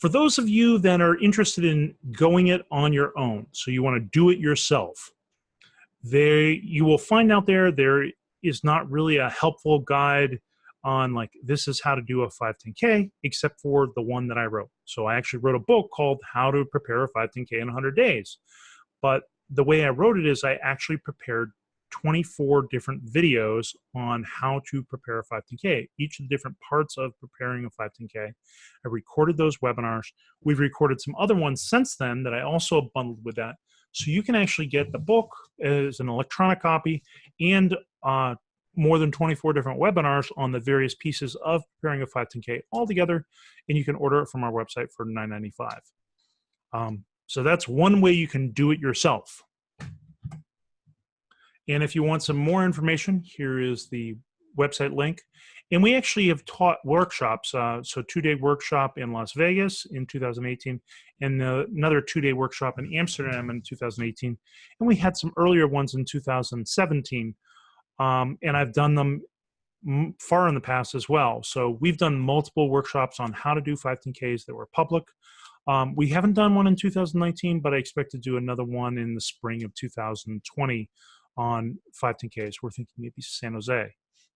For those of you that are interested in going it on your own, so you want to do it yourself, you will find out there is not really a helpful guide on like this is how to do a 510K, except for the one that I wrote. So I actually wrote a book called How to Prepare a 510K in 100 Days. But the way I wrote it is I actually prepared 24 different videos on how to prepare a 510K, each of the different parts of preparing a 510K. I recorded those webinars. We've recorded some other ones since then that I also bundled with that. So you can actually get the book as an electronic copy and more than 24 different webinars on the various pieces of preparing a 510K all together, and you can order it from our website for $9.95. So that's one way you can do it yourself. And if you want some more information, here is the website link. And we actually have taught workshops, so 2-day workshop in Las Vegas in 2018, and another 2-day workshop in Amsterdam in 2018. And we had some earlier ones in 2017. And I've done them far in the past as well. So we've done multiple workshops on how to do 510Ks that were public. We haven't done one in 2019, but I expect to do another one in the spring of 2020 on 510Ks. We're thinking maybe San Jose.